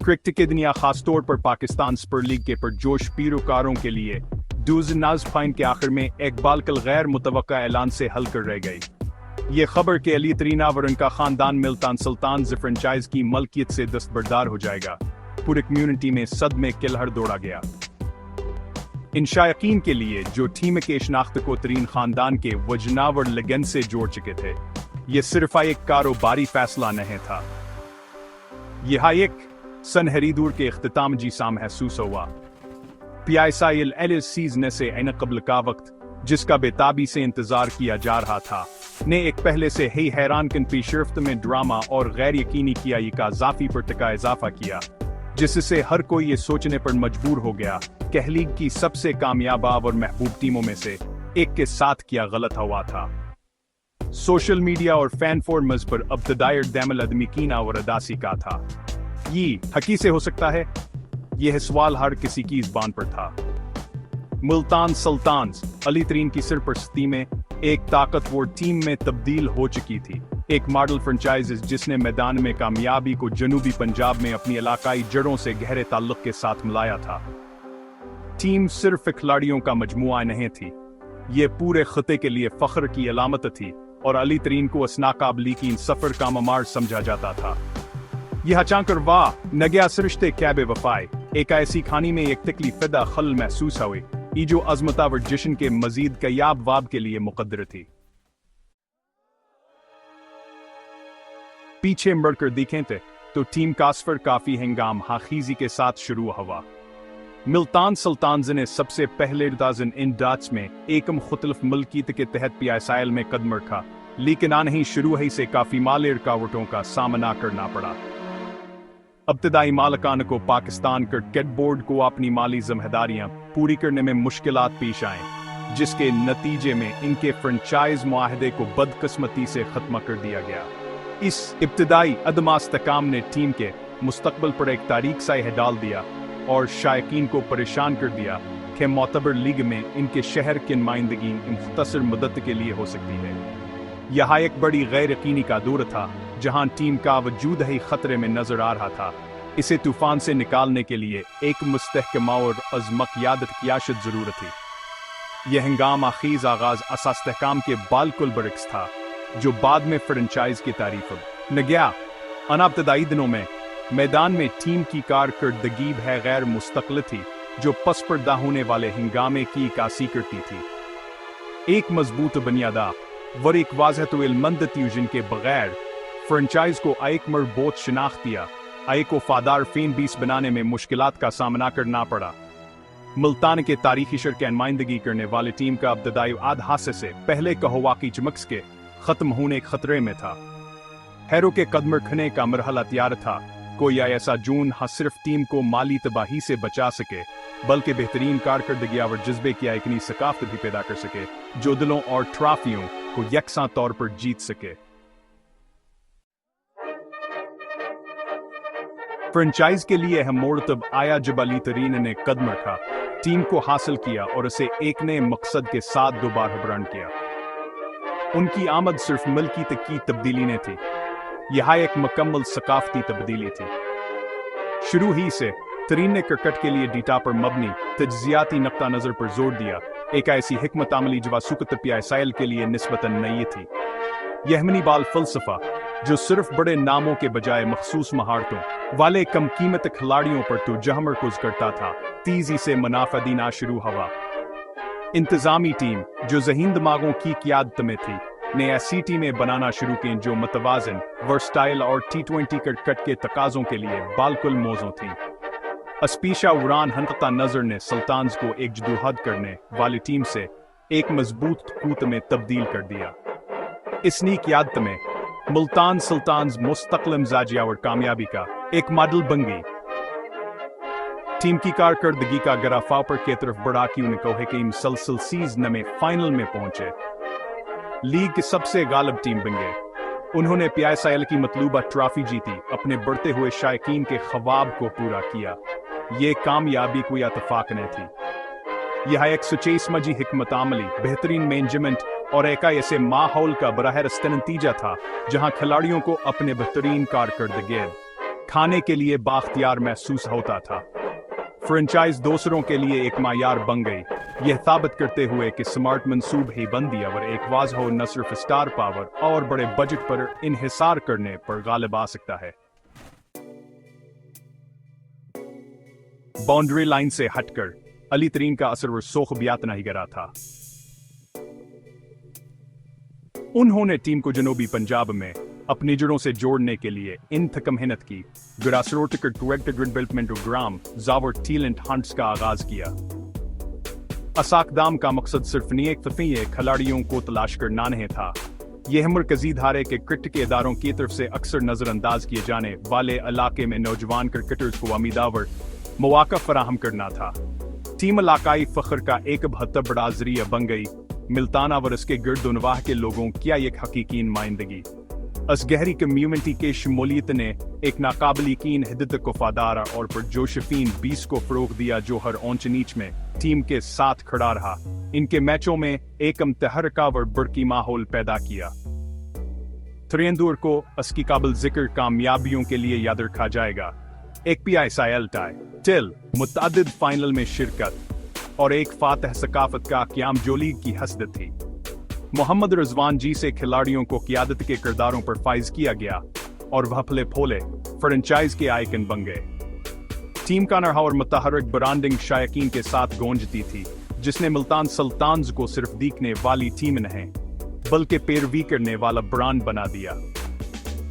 Cricket की दुनिया खासतौर पर पाकिस्तान सुपर लीग के पुरजोश पैरोकारों के लिए दूज़नाज़ फाइन के आखिर में एक बालकल गैर मुतवक्का ऐलान से हल कर रह गई। ये खबर कि अली तरीना और उनका खानदान मुल्तान सुल्तान्स फ्रेंचाइज की मलकियत से दस्तबरदार हो जाएगा, पूरी कम्युनिटी में सदमे के लहर दौड़ा गया। इन शायकीन के लिए जो टीम के शनाख्त को तरीन खानदान के वजनावर लेगेंड से जोड़ चुके थे, ये सिर्फ एक कारोबारी फैसला नहीं था, यह एक सनहरी दूर के इख्तिताम जैसा महसूस हुआ। PISL सीजन से ऐन कबल का वक्त जिसका बेताबी से इंतजार किया जा रहा था, ने एक पहले से ही हैरान कन पेशरफ्त में ड्रामा और गैर यकीनी कियाई का जाफी पर टिका इजाफा किया, जिससे हर कोई ये सोचने पर मजबूर हो गया कि लीग की सबसे कामयाब और महबूब टीमों में से एक के साथ क्या गलत हुआ था। सोशल मीडिया और फैन फोरम्स पर अब्तदाई दैमल अदमी कीना और अदासी का था। ये हकी से हो सकता है? यह सवाल हर किसी की ज़बान पर था। मुल्तान सुल्तान्स अली तरीन की सरपरस्ती में एक ताकतवर टीम में तब्दील हो चुकी थी, एक मॉडल फ्रेंचाइज जिसने मैदान में कामयाबी को जनूबी पंजाब में अपनी इलाकाई जड़ों से गहरे ताल्लुक के साथ मिलाया था। टीम सिर्फ खिलाड़ियों का मजमुआ नहीं थी, ये पूरे खिते के लिए फख्र की अलामत थी और अली तरीन को असनाकाबली की सफर का ममार समझा जाता था। यह चांकर वाह नगया सरिश्ते कैबे वफाए एक ऐसी खानी में एक तकली फिदा खल महसूस हुई, ये जो अजमतावर जश्न के मजीद कयाब वाब के लिए मुकद्दर थी। पीछे मुड़कर देखें थे तो टीम का सफर काफी हंगाम हाखीजी के साथ शुरू हुआ। मुल्तान सुल्तान्स ने सबसे पहले 2000 इन डाट्स में एक मुख्तलिफ मलकियत के तहत PISL में कदम रखा, लेकिन आने ही शुरू ही से काफी माली रुकावटों का सामना करना पड़ा। अब्तदाई मालिकान को पाकिस्तान क्रिकेट बोर्ड को अपनी माली जिम्मेदारियां पूरी करने में मुश्किलात पेश आए, जिसके नतीजे में इनके फ्रेंचाइज मुआहदे को बदकिस्मती से खत्म कर दिया गया। इस इब्तदाई अदम इस्तेकाम ने टीम के मुस्तकबिल पर एक तारीख साया डाल दिया और शायकीन को परेशान कर दिया कि मोतबर लीग में इनके शहर की नुमाइंदगी मुख्तसर मुद्दत के लिए हो सकती है। यह एक बड़ी गैर यकीनी का दौर था जहां टीम का वजूद ही खतरे में नजर आ रहा था। इसे तूफान से निकालने के लिए एक मुस्तहकम और अज़मक यादत की आशद जरूरत थी। यह हंगाम आखीज आगाज असास्तहकाम के बालकुल बरक्स था, जो बाद में फ्रेंचाइज की तारीफ न गया। अनाब्तदाई दिनों में मैदान में टीम की कारकर्दगी है गैर मुस्तकिल थी, जो पस पर्दा होने वाले हंगामे की इक्कासी करती थी। एक मजबूत बुनियादा वर एक वाज़ह तो इल्मंद ट्यूजन के बगैर फ्रेंचाइज को एक मरबूत शनाख्तिया एक वफादार फैन बेस बनाने में मुश्किलात का सामना करना पड़ा। मुल्तान के तारीखी शर की नुमाइंदगी करने वाली टीम का अब्तदाई आध हादसे से पहले कहवा की चमक के खत्म होने खतरे में था। हैरों के कदम रखने का मरहला तैयार था, कोई ऐसा जून सिर्फ टीम को माली तबाही से बचा सके, बल्कि बेहतरीन कारकर्दगी और जज्बे की एक सकाफत भी पैदा कर सके, जो दिलों और ट्रॉफियों को यकसा तौर पर जीत सके। फ्रेंचाइज के लिए अहम मोड़ तब आया जब अली तरीन ने कदम रखा, टीम को हासिल किया और उसे एक नए मकसद के साथ दोबारा ब्रांड किया। उनकी आमद सिर्फ मलकियत की तब्दीली नहीं थी, यह एक मुकम्मल सकाफती तब्दीली थी। शुरू ही से तरीन ने क्रिकेट के लिए डेटा पर मबनी तज्जियाती नक्ता नजर पर जोर दिया, एक ऐसी हिकमत अमली जो सुकत PISL के लिए निस्बतन नई थी। यह हमनी बाल फलसफा जो सिर्फ बड़े नामों के बजाय मखसूस महारतों वाले कम कीमत खिलाड़ियों पर तो जहमरकुज करता था, तेजी से मुनाफा देना शुरू हुआ। इंतजामी टीम जो ज़हीन दिमागों की क़ियादत में थी, ने ऐसी टीमें बनाना शुरू की जो मुतवाज़िन, वर्सटाइल और T20 क्रिकेट के तकाज़ों के लिए बालकुल मौजूद थी। अस्पीशा उड़ान हनकता नजर ने सुल्तान्स को एक जदोजहद करने वाली टीम से एक मजबूत कूत में तब्दील कर दिया। इस नई क़ियादत में मुल्तान सुल्तान्स मुस्तक़िल मिजाजिया और कामयाबी का एक मॉडल बन गई। टीम की कारकर्दगी का गराफा पर की तरफ बढ़ा कि उन्हें कहे कि मुसलसल सीजन में फाइनल में पहुंचे, लीग के सबसे गालिब टीम बन गए। उन्होंने PISL की मतलूबा ट्रॉफी जीती, अपने बढ़ते हुए शायकीन के ख्वाब को पूरा किया। ये कामयाबी कोई इत्तेफाक नहीं थी, यह एक सच्ची समझी हिकमत अमली, बेहतरीन मैनेजमेंट और एक ऐसे माहौल का बराह रास्त नतीजा था जहां खिलाड़ियों को अपने बेहतरीन कारकर्दगी खाने के लिए बाख्तियार महसूस होता था। फ्रेंचाइज दूसरों के लिए एक मायार बन गई, यह साबित करते हुए कि स्मार्ट मंसूबे बंदी और एक वाज़ह हो न सिर्फ स्टार पावर और बड़े बजट पर इन्हिसार करने पर गालिब आ सकता है। बाउंड्री लाइन से हटकर अली तरीन का असर सोखबियात नहीं गिरा था। उन्होंने टीम को जनूबी पंजाब में अपनी जड़ों से जोड़ने के लिए इंतकम मेहनत की। ग्रासरूट डेवलपमेंट प्रोग्राम जावर टैलेंट हंट्स का आगाज किया। असाकदाम का मकसद सिर्फ एक खिलाड़ियों को तलाश करना नहीं था, यह मरकजी धारे के क्रिकेट के इदारों की तरफ से अक्सर नजरअंदाज किए जाने वाले इलाके में नौजवान क्रिकेटर्स को अमीदावर मौका फराहम करना था। टीम इलाकाई फख्र का एक बहुत बड़ा जरिया बन गई। मिल्ताना व इसके गिरदोनवाह के लोगों की एक हकीकी नुमाइंदगी इस गहरी कम्युनिटी के शमूलियत ने एक नाकाबिल यकीन हिद्दत को फादारा और पुरजोशफीन 20 को फरोग दिया जो हर ऊंच नीच में टीम के साथ खड़ा रहा। इनके मैचों में एक तहरका व बड़की माहौल पैदा किया। थरेंदूर को इसकी काबिल जिक्र कामयाबियों के लिए याद रखा जाएगा। एक PISL टाइटल, मुतअद्दिद फाइनल में शिरकत और एक फातह सकाफत का क़याम जो लीग की हसरत थी। मोहम्मद रिजवान जी से खिलाड़ियों को क़ियादत के किरदारों पर फाइज किया गया और वह फले फोले फ्रेंचाइज के आइकन बन गए। टीम का नरहा और मुतहर्रिक ब्रांडिंग शायकीन के साथ गूंजती थी, जिसने मुल्तान सुल्तान्स को सिर्फ देखने वाली टीम नहीं बल्कि पैरवी करने वाला ब्रांड बना दिया।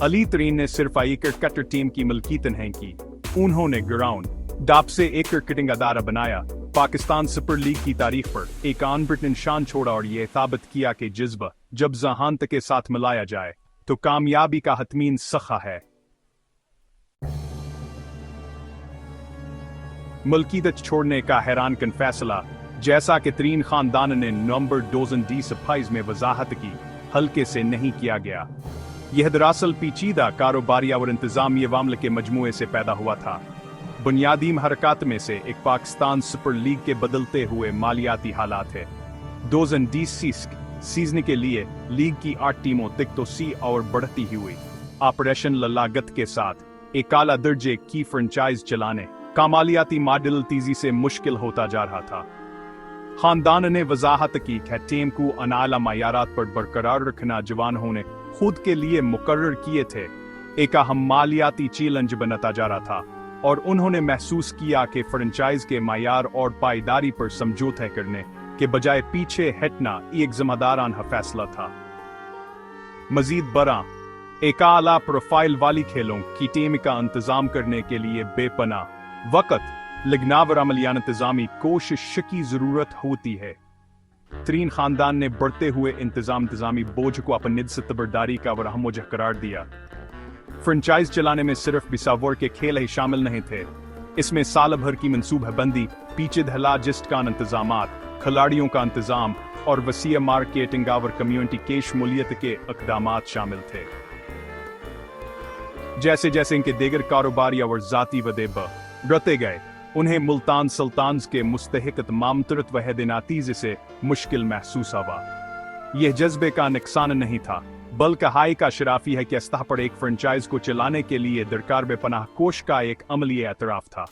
अली तरीन ने सिर्फ आई क्रिकेटर टीम की मलकीत नहीं की, उन्होंने ग्राउंड डाप से एक क्रिकेटिंग अदारा बनाया, पाकिस्तान सुपर लीग की तारीख पर एक अनब्रिटन निशान छोड़ा और यह साबित किया कि जज्बा जब जहानत के साथ मिलाया जाए तो कामयाबी का हतमीन सखा है। मलकीत छोड़ने का हैरान कन फैसला, जैसा कि तरीन खानदान ने नवंबर 2026 में वजाहत की, हल्के से नहीं किया गया। यह दरअसल पेचीदा कारोबारी और इंतजामी मामले के मजमूए से पैदा हुआ था। बुनियादी हरकत में से एक पाकिस्तान सुपर लीग के बदलते हुए मालियाती हालात है। 2020 सीजन के लिए लीग की 8 टीमों तक तो सी और बढ़ती हुई ऑपरेशन लागत के साथ एक आला दर्जे की फ्रेंचाइज चलाने का मालियाती मॉडल तेजी से मुश्किल होता जा रहा था। खानदान ने वजाहत की कि टीम को अनाला मायारात पर बरकरार रखना जवान होने खुद के लिए मुकर्रर किए थे एक अहम मालियाती चैलेंज बनता जा रहा था, और उन्होंने महसूस किया कि फ्रेंचाइज के मायार और पायदारी पर समझौता करने के बजाय पीछे हटना एक जिम्मेदाराना फैसला था। मजीद बरा एक आला प्रोफाइल वाली खेलों की टीम का इंतजाम करने के लिए बेपनाह वक्त लगनावर अमलियान इंतजामी कोशिश की जरूरत होती है। तरीन खानदान ने बढ़ते हुए इंतजामी बोझ को अपनी निज़-ए-तबरदारी का वरहम वजह करार दिया। फ्रेंचाइज चलाने में सिर्फ बिसावर के खेल ही शामिल नहीं थे, इसमें साल भर की मनसूबाबंदी, पीछे धला जिस्ट का इंतजामात, खिलाड़ियों का इंतजाम और वसीय मार्केटिंग और कम्युनिटी के शमूलियत के इक़दामात शामिल थे। जैसे जैसे इनके दीगर कारोबारी और ज़ाती वदे बढ़ते गए, उन्हें मुल्तान सुल्तान्स के मुस्तहिक मामतरत वहद नातीजे से मुश्किल महसूस हुआ। यह जज्बे का नुकसान नहीं था, बल्कि हाई का शराफी है कि अस्ताह पर एक फ्रेंचाइज को चलाने के लिए दरकार बेपनाह कोश का एक अमली एतराफ था।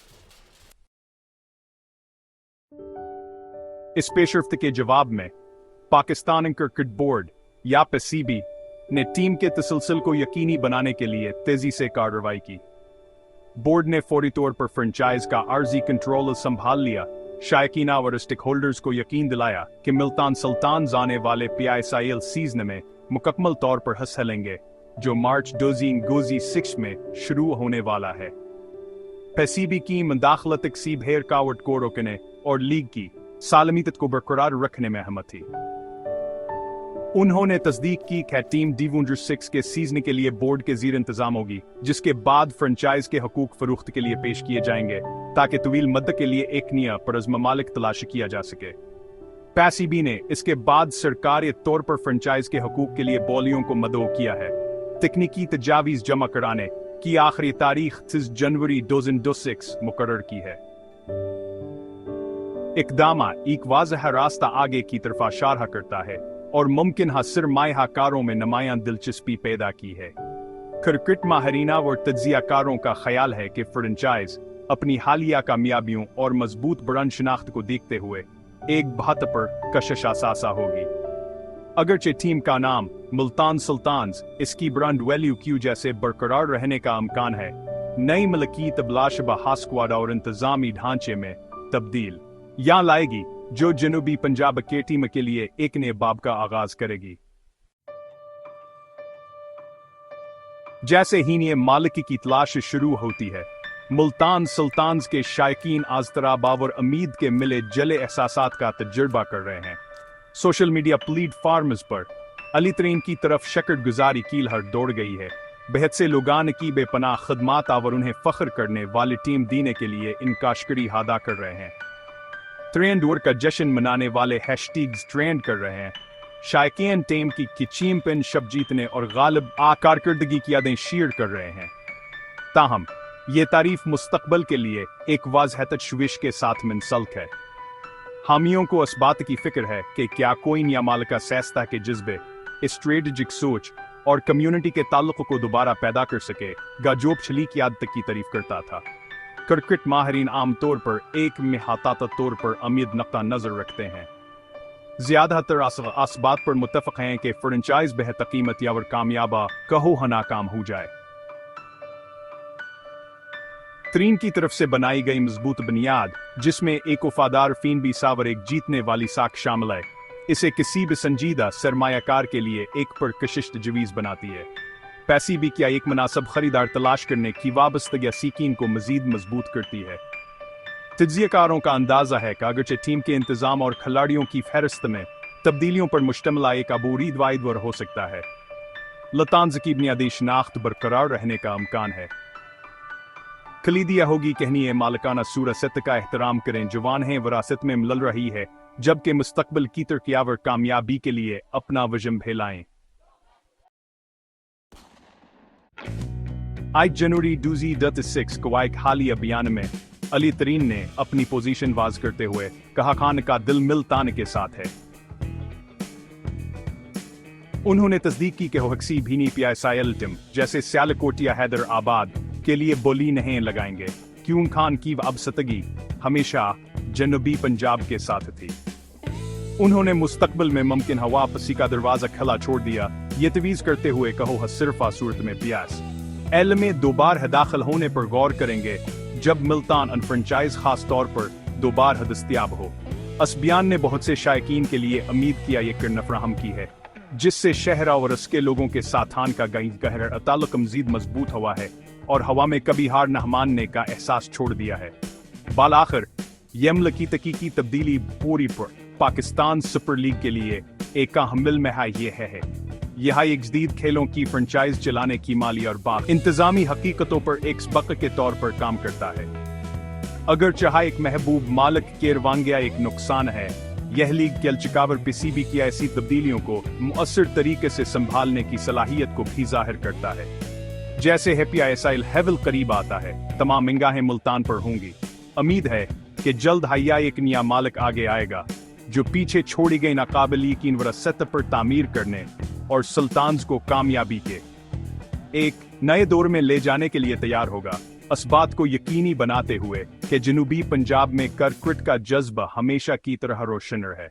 इस पेशरफ्त के जवाब में पाकिस्तान क्रिकेट बोर्ड या PCB ने टीम के तसलसल को यकीनी बनाने के लिए तेजी से कार्रवाई की। बोर्ड ने फौरी तौर पर फ्रेंचाइज का आर्जी कंट्रोल संभाल लिया, शायकीना और स्टेक होल्डर्स को यकीन दिलाया कि मुल्तान सुल्तान्स आने वाले PISL सीजन में मुकम्मल तौर पर हिस्सा लेंगे, जो मार्च 2026 में शुरू होने वाला है। PCB की मुदाखलत तकसीब हेर कावट को रोकने और लीग की सालमियत को बरकरार रखने में अहम थी। उन्होंने तस्दीक की कि टीम D16 के सीजन के लिए बोर्ड के ज़ीर इंतजाम होगी, जिसके बाद फ्रेंचाइज के हकूक फरोख्त के लिए पेश किए जाएंगे ताकि तवील मद्द के लिए एक निया परज़ ममालिक तलाश किया जा सके। PCB ने इसके बाद सरकारी तौर पर फ्रेंचाइज के हकूक के लिए बोलियों को मदऊ किया है। तकनीकी तजावीज़ जमा कराने की आखिरी तारीख 30 जनवरी 2026 मुकर्रर की है। इक़दाम एक वाज़ह रास्ता आगे की तरफ इशारा करता है और मुमकिन सरमायाकारों में नुमायां दिलचस्पी पैदा की है। क्रिकेट माहिरीना और तज्जियाकारों का ख्याल है कि फ्रेंचाइज अपनी हालिया कामयाबियों और मजबूत ब्रांड शिनाख्त को देखते हुए एक बात पर कशिश असासा होगी। अगरचे टीम का नाम मुल्तान सुल्तान्स इसकी ब्रांड वैल्यू क्यू जैसे बरकरार रहने का इम्कान है, नई मलकीत बिलाशबहा स्क्वाड और इंतजामी ढांचे में तब्दील यहाँ लाएगी जो जनूबी पंजाब के टीम के लिए एक नए बाब का आगाज करेगी। जैसे ही नए मालिक की तलाश शुरू होती है, मुल्तान सुल्तान्स के शायकीन आज तराबावर उम्मीद के मिले जले एहसासात का तजुर्बा कर रहे हैं। सोशल मीडिया प्लेटफॉर्म्स पर अली तरीन की तरफ शक्र गुजारी कीलहर दौड़ गई है। बेहद से लोगान की बेपनाह खदमात और उन्हें फख्र करने वाली टीम देने के लिए इनका शुक्रिया अदा कर रहे हैं। ट्रेंड वर का जश्न मनाने वाले हैशटैग्स ट्रेंड कर रहे हैं। शायकीन टीम की चैंपियन शब जीतने और गालिब कारकर्दगी की यादें शेयर कर रहे हैं। ताहम ये तारीफ मुस्तकबल के लिए एक वाज़ह तशवीश के साथ मुंसलिक है। हामियों को इस बात की फिक्र है कि क्या कोई नया मालिका सैस्ता के जज्बे, स्ट्रेटेजिक सोच और कम्युनिटी के ताल्लुक को दोबारा पैदा कर सके जो पिछली की याद तक की तारीफ करता था। क्रिकेट माहिरीन आमतौर पर एक महताता तौर पर उम्मीद नक्ता नजर रखते हैं। ज्यादातर इस बात पर मुत्तफक हैं कि फ्रेंचाइज बेहतर कीमत या कामयाबा कहो नाकाम हो जाए। तरीन की तरफ से बनाई गई मजबूत बुनियाद, जिसमें एक वफादार फीन भी सावर एक जीतने वाली साख शामिल है, इसे किसी भी संजीदा सरमायाकार के लिए एक परकशिश तजवीज़ बनाती है। पैसी भी क्या एक मुनासिब खरीदार तलाश करने की वाबस्तगी सीकीन को मजीद मजबूत करती है। तज्जियाकारों का अंदाजा है कि अगरचे टीम के इंतजाम और खिलाड़ियों की फहरिस्त में तब्दीलियों पर मुश्तमिल एक अबूरी वाइदवर हो सकता है, लतान्ज की बुनियादी शनाख्त बरकरार रहने का इम्कान है। खलीदिया होगी कहनी है मालिकाना सूरत का एहतराम करें, जवान है विरासत में मिल रही है, जबकि मुस्तकबिल की तरक्यावर कामयाबी के लिए अपना वजन फैलाएं। आज जनवरी 2026 को एक हालिया बयान में अली तरीन ने अपनी पोजीशन वाज करते हुए कहा खान का दिल मुल्तान के साथ है। उन्होंने तस्दीक की कि हक्सी भीनी PSIL टीम जैसे सियालकोटिया हैदराबाद के लिए बोली नहीं लगाएंगे, क्यों खान की वाबस्तगी हमेशा जनूबी पंजाब के साथ थी। उन्होंने मुस्तकबिल में मुमकिन वापसी का दरवाजा खुला छोड़ दिया, ये तवीज़ करते हुए कहो सिर्फ सूरत में PSIL में दोबारा दाखिल होने पर गौर करेंगे जब मुल्तान अनफ्रेंचाइज खास तौर पर दोबारा दस्तयाब हो। इस बयान ने बहुत से शायकीन के लिए उम्मीद किया ये किरण फराहम की है, जिससे शहर और इसके लोगों के साथान का गहरा ताल्लुक मजीद मजबूत हुआ है और हवा में कभी हार न मानने का एहसास छोड़ दिया है। बालाखिर यमल की तकीकी तब्दीली पूरी पर पाकिस्तान सुपर लीग के लिए एक अहमिल में ये है। यह एक जदीद खेलों की फ्रेंचाइज चलाने की माली और बाकी इंतजामी हकीकतों पर एक सबक के तौर पर काम करता है। अगर चाहे एक महबूब मालिक केरवांगिया एक नुकसान है, यह लीग केलचिकावर PCB की ऐसी तब्दीलियों को मुअस्सर तरीके से संभालने की सलाहियत को भी जाहिर करता है। जैसे है PSIL हेवल करीब आता है, तमाम निगाहें मुल्तान पर होंगी। उम्मीद है कि जल्द हया एक नया मालिक आगे आएगा जो पीछे छोड़ी गई नाकाबिल यकीन विरासत पर तामीर करने और सुल्तान्स को कामयाबी के एक नए दौर में ले जाने के लिए तैयार होगा। इस बात को यकीनी बनाते हुए कि जनूबी पंजाब में क्रिकेट का जज्बा हमेशा की तरह रोशन है।